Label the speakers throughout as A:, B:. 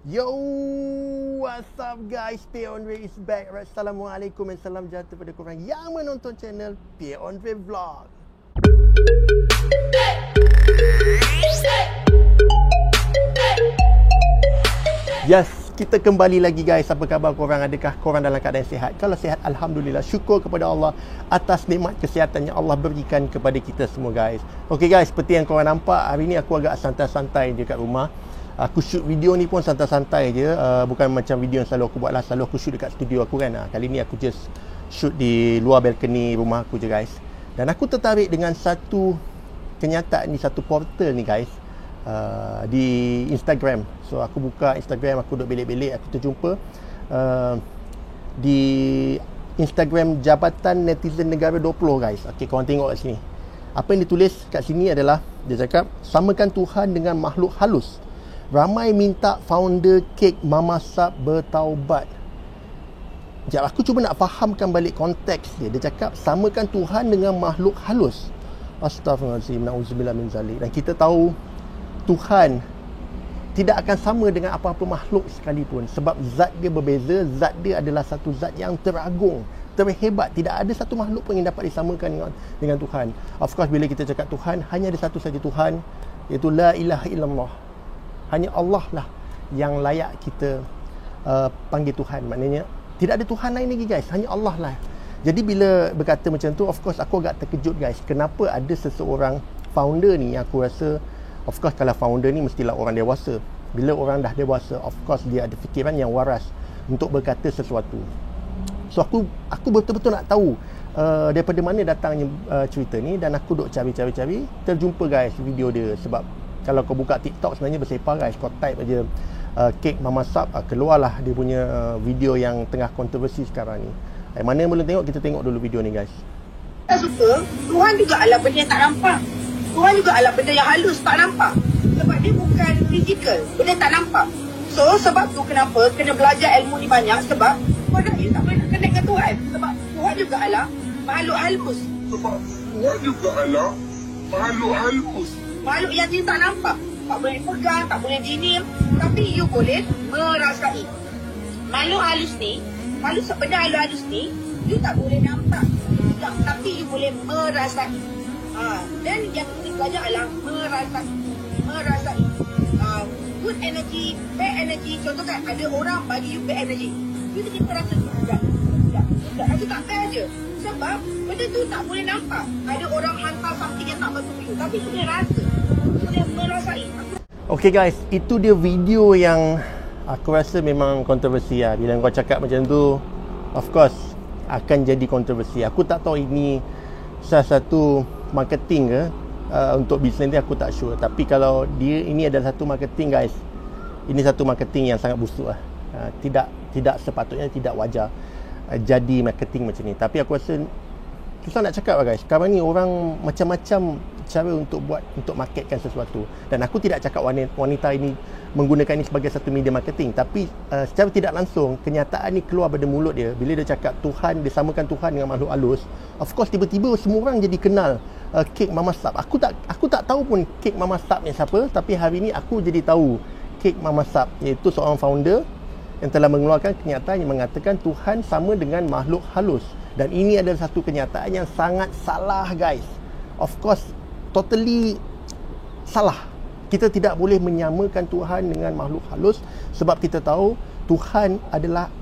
A: Yo, what's up guys? Pierre Andre is back. Assalamualaikum dan salam sejahtera kepada korang yang menonton channel Pierre Andre Vlog. Yes, kita kembali lagi guys. Apa khabar korang? Adakah korang dalam keadaan sihat? Kalau sihat, Alhamdulillah. Syukur kepada Allah atas nikmat kesihatan yang Allah berikan kepada kita semua guys. Okay guys, seperti yang korang nampak, hari ni aku agak santai-santai je kat rumah. Aku shoot video ni pun santai-santai je, bukan macam video yang selalu aku buat lah. Selalu aku shoot dekat studio aku kan. Kali ni aku just shoot di luar balcony rumah aku je guys. Dan aku tertarik dengan satu kenyataan ni, satu portal ni guys, di Instagram. So aku buka Instagram, aku duduk belik-belik, aku terjumpa di Instagram Jabatan Netizen Negara 20 guys. Okay, korang tengok kat sini. Apa yang ditulis kat sini adalah, dia cakap, samakan Tuhan dengan makhluk halus. Ramai minta founder kek Mama Sap bertaubat. Sekejap, aku cuba nak fahamkan balik konteks dia. Dia cakap samakan Tuhan dengan makhluk halus. Astaghfirullahaladzim, na'udzubillah min zalik. Dan kita tahu Tuhan tidak akan sama dengan apa-apa makhluk sekalipun, sebab zat dia berbeza. Zat dia adalah satu zat yang teragung, terhebat. Tidak ada satu makhluk pun yang dapat disamakan dengan Tuhan. Of course, bila kita cakap Tuhan, hanya ada satu saja Tuhan, iaitu la ilaha illallah. Hanya Allah lah yang layak kita panggil Tuhan. Maknanya tidak ada Tuhan lain lagi guys, hanya Allah lah. Jadi bila berkata macam tu, of course aku agak terkejut guys. Kenapa ada seseorang founder ni yang aku rasa, of course kalau founder ni mestilah orang dewasa. Bila orang dah dewasa, of course dia ada fikiran yang waras untuk berkata sesuatu. So aku betul-betul nak tahu daripada mana datangnya cerita ni. Dan aku duk cari-cari, terjumpa guys video dia. Sebab kalau kau buka TikTok sebenarnya bersepah guys. Kau type aja kek Mama Sap, keluarlah dia punya video yang tengah kontroversi sekarang ni. Mana yang belum tengok, kita tengok dulu video ni guys.
B: Kita suka, Tuhan juga adalah benda yang tak nampak. Tuhan juga adalah benda yang halus, tak nampak. Sebab dia bukan fizikal, benda tak nampak. So sebab tu kenapa kena belajar ilmu ni banyak. Sebab kau dah tak boleh nak connect dengan Tuhan. Sebab Tuhan juga adalah makhluk halus.
C: Sebab Tuhan juga adalah makhluk halus.
B: Makhluk yang dia tak nampak, tak boleh dipegang, tak boleh dinim, tapi you boleh merasai. Makhluk halus ni, benda halus ni, you tak boleh nampak, tapi you boleh merasai. Dan yang kita belajar adalah merasai. Good energy, bad energy. Contoh kan, ada orang bagi you bad energy, you kita rasa tidak, rasa tak fair je. Sebab benda tu tak boleh nampak. Ada orang hantar something yang tak betul you, tapi you boleh rasa, boleh merasai.
A: Okay guys, itu dia video yang aku rasa memang kontroversi lah. Bila kau cakap macam tu, of course akan jadi kontroversi. Aku tak tahu ini salah satu marketing ke untuk bisnes ni, aku tak sure. Tapi kalau dia ini adalah satu marketing guys, ini satu marketing yang sangat busuk lah. Tidak sepatutnya, tidak wajar jadi marketing macam ni. Tapi aku rasa susah nak cakap lah guys. Sekarang ni orang macam-macam cara untuk marketkan sesuatu. Dan aku tidak cakap wanita ini menggunakan ini sebagai satu media marketing, tapi secara tidak langsung kenyataan ni keluar pada mulut dia. Bila dia cakap Tuhan, dia samakan Tuhan dengan makhluk halus, of course tiba-tiba semua orang jadi kenal kek Mama Sap. Aku tak tahu pun kek Mama Sap ni siapa, tapi hari ni aku jadi tahu kek Mama Sap, iaitu seorang founder yang telah mengeluarkan kenyataan yang mengatakan Tuhan sama dengan makhluk halus. Dan ini adalah satu kenyataan yang sangat salah guys. Of course totally salah. Kita tidak boleh menyamakan Tuhan dengan makhluk halus, sebab kita tahu Tuhan adalah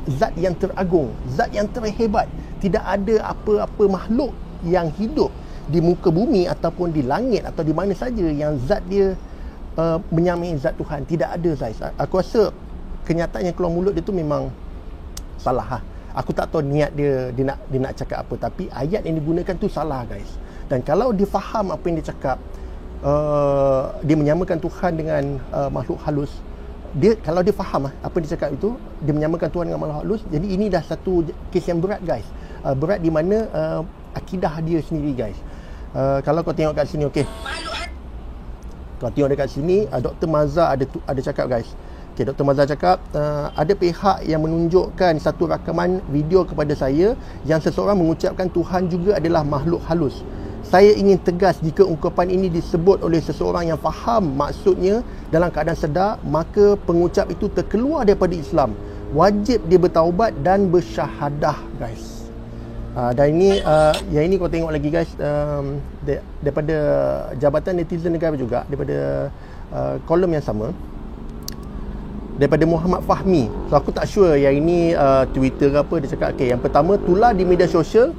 A: zat yang teragung, zat yang terhebat. Tidak ada apa-apa makhluk yang hidup di muka bumi ataupun di langit atau di mana saja yang zat dia menyamai zat Tuhan. Tidak ada guys. Aku rasa kenyataan yang keluar mulut dia tu memang salah. Aku tak tahu niat dia nak cakap apa, tapi ayat yang digunakan tu salah guys. Dan kalau dia faham apa yang dia cakap, dia menyamakan Tuhan dengan makhluk halus, kalau dia faham apa yang dia cakap itu, dia menyamakan Tuhan dengan makhluk halus, jadi ini dah satu kes yang berat guys. Berat di mana akidah dia sendiri guys. Kalau kau tengok kat sini, okey, kau tengok dekat sini, Dr. Mazhar ada cakap guys. Okay, Dr. Mazhar cakap, ada pihak yang menunjukkan satu rakaman video kepada saya yang seseorang mengucapkan Tuhan juga adalah makhluk halus. Saya ingin tegas, jika ungkapan ini disebut oleh seseorang yang faham maksudnya dalam keadaan sedar, maka pengucap itu terkeluar daripada Islam. Wajib dia bertaubat dan bersyahadah, guys. Dan ini yang ini kau tengok lagi, guys, daripada Jabatan Netizen Negara juga, daripada kolom yang sama, daripada Muhammad Fahmi. So aku tak sure yang ini Twitter ke apa. Dia cakap, okay, yang pertama, tular di media sosial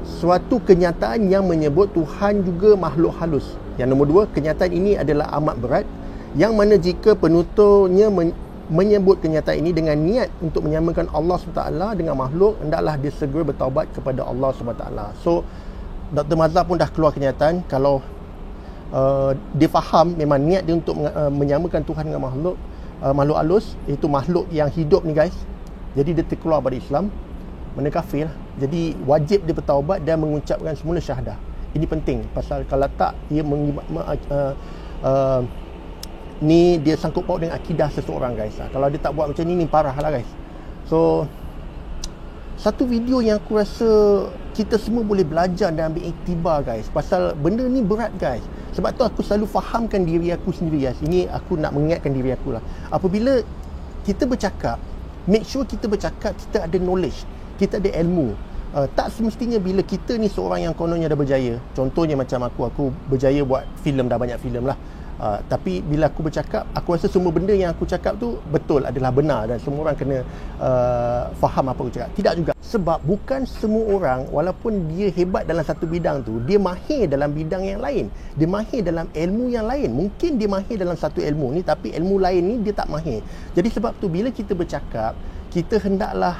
A: suatu kenyataan yang menyebut Tuhan juga makhluk halus. Yang nombor dua, kenyataan ini adalah amat berat, yang mana jika penuturnya menyebut kenyataan ini dengan niat untuk menyamakan Allah SWT dengan makhluk, hendaklah dia segera bertaubat kepada Allah SWT. So Dr. Mazhar pun dah keluar kenyataan, kalau dia faham memang niat dia untuk menyamakan Tuhan dengan makhluk halus, iaitu makhluk yang hidup ni, guys, jadi dia terkeluar dari Islam, mana kafir lah. Jadi wajib dia bertaubat dan mengucapkan semula syahadah. Ini penting, pasal kalau tak, dia ni dia sangkut paut dengan akidah seseorang, guys. Kalau dia tak buat macam ni parah lah, guys. So satu video yang aku rasa kita semua boleh belajar dan ambil iktibar, guys, pasal benda ni berat, guys. Sebab tu aku selalu fahamkan diri aku sendiri, guys. Ini aku nak mengingatkan diri aku lah. Apabila kita bercakap, make sure kita bercakap, kita ada knowledge, kita ada ilmu. Tak semestinya bila kita ni seorang yang kononnya dah berjaya, contohnya macam aku berjaya buat filem, dah banyak filem lah, tapi bila aku bercakap, aku rasa semua benda yang aku cakap tu betul, adalah benar, dan semua orang kena faham apa aku cakap. Tidak juga, sebab bukan semua orang, walaupun dia hebat dalam satu bidang tu, dia mahir dalam bidang yang lain, dia mahir dalam ilmu yang lain. Mungkin dia mahir dalam satu ilmu ni, tapi ilmu lain ni dia tak mahir. Jadi sebab tu bila kita bercakap, kita hendaklah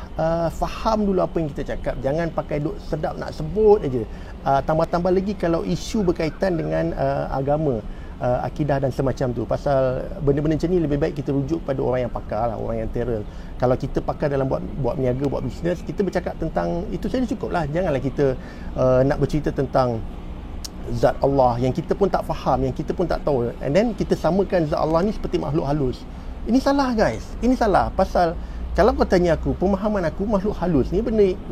A: faham dulu apa yang kita cakap. Jangan pakai duk sedap nak sebut aja. Tambah-tambah lagi kalau isu berkaitan dengan agama, akidah dan semacam tu. Pasal benda-benda macam ni lebih baik kita rujuk pada orang yang pakar lah, orang yang terror. Kalau kita pakar dalam buat niaga, buat bisnes, kita bercakap tentang itu saja cukup lah. Janganlah kita nak bercerita tentang zat Allah yang kita pun tak faham, yang kita pun tak tahu, and then kita samakan zat Allah ni seperti makhluk halus. Ini salah, guys. Ini salah. Pasal kalau kau tanya aku, pemahaman aku, makhluk halus ni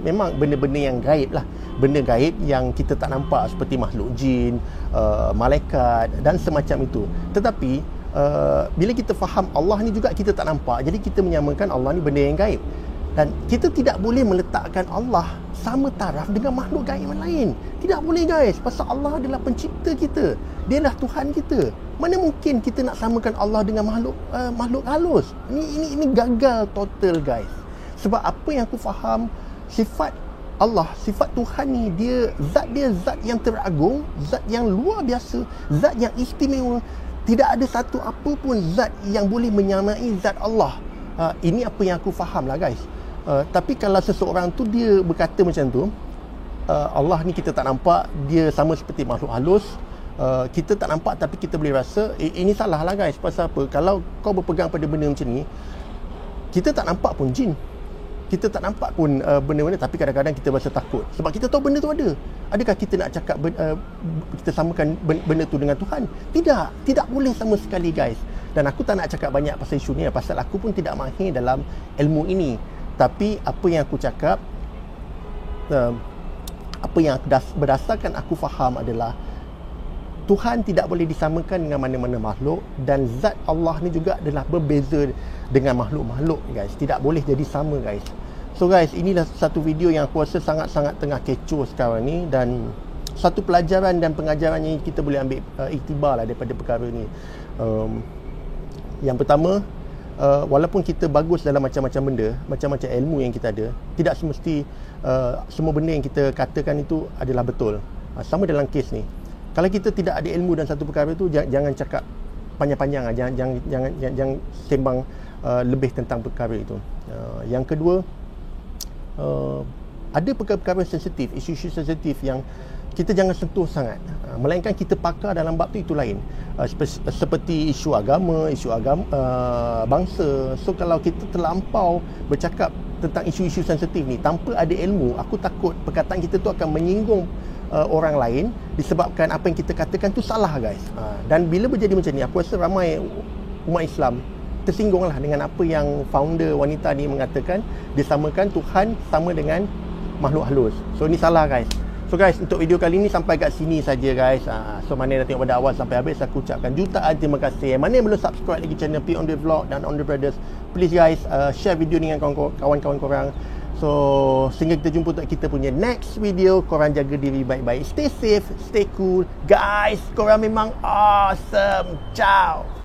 A: memang benda-benda yang gaib lah. Benda gaib yang kita tak nampak, seperti makhluk jin, malaikat dan semacam itu. Tetapi bila kita faham Allah ni juga kita tak nampak, jadi kita menyamakan Allah ni benda yang gaib. Dan kita tidak boleh meletakkan Allah sama taraf dengan makhluk gaib yang lain. Tidak boleh, guys. Pasal Allah adalah pencipta kita, dia adalah Tuhan kita. Mana mungkin kita nak samakan Allah dengan makhluk halus? Ini gagal total, guys. Sebab apa yang aku faham, sifat Allah, sifat Tuhan ni, dia zat yang teragung, zat yang luar biasa, zat yang istimewa. Tidak ada satu apa pun zat yang boleh menyamai zat Allah. Ini apa yang aku faham lah, guys. Tapi kalau seseorang tu dia berkata macam tu, Allah ni kita tak nampak, dia sama seperti makhluk halus, kita tak nampak tapi kita boleh rasa, ini salah lah, guys. Pasal apa? Kalau kau berpegang pada benda macam ni, kita tak nampak pun jin, kita tak nampak pun benda-benda, tapi kadang-kadang kita rasa takut sebab kita tahu benda tu ada. Adakah kita nak cakap kita samakan benda tu dengan Tuhan? Tidak boleh sama sekali, guys. Dan aku tak nak cakap banyak pasal isu ni, pasal aku pun tidak mahir dalam ilmu ini. Tapi apa yang aku cakap, apa yang berdasarkan aku faham adalah Tuhan tidak boleh disamakan dengan mana-mana makhluk, dan zat Allah ni juga adalah berbeza dengan makhluk-makhluk, guys. Tidak boleh jadi sama, guys. So, guys, inilah satu video yang aku rasa sangat-sangat tengah kecoh sekarang ni, dan satu pelajaran dan pengajaran yang kita boleh ambil iktibar lah daripada perkara ni. Yang pertama, walaupun kita bagus dalam macam-macam benda, macam-macam ilmu yang kita ada, tidak semesti semua benda yang kita katakan itu adalah betul. Sama dalam kes ni, kalau kita tidak ada ilmu dalam satu perkara tu, jangan cakap panjang-panjang, jangan sembang lebih tentang perkara itu. Yang kedua, ada perkara-perkara sensitif, isu-isu sensitif yang kita jangan sentuh sangat, melainkan kita pakar dalam bab tu, itu lain. Seperti isu agama, bangsa. So kalau kita terlampau bercakap tentang isu-isu sensitif ni tanpa ada ilmu, aku takut perkataan kita tu akan menyinggung orang lain, disebabkan apa yang kita katakan tu salah, guys. Dan bila berjadi macam ni, aku rasa ramai umat Islam tersinggunglah dengan apa yang founder wanita ni mengatakan, disamakan Tuhan sama dengan makhluk halus. So ini salah, guys. So guys, untuk video kali ni sampai kat sini saja guys. So mana yang dah tengok pada awal sampai habis, aku ucapkan jutaan terima kasih. Mana yang belum subscribe lagi channel P on the Vlog dan On the Brothers, please guys share video ni dengan kawan-kawan korang. So sehingga kita jumpa untuk kita punya next video. Korang jaga diri baik-baik, stay safe, stay cool guys. Korang memang awesome. Ciao.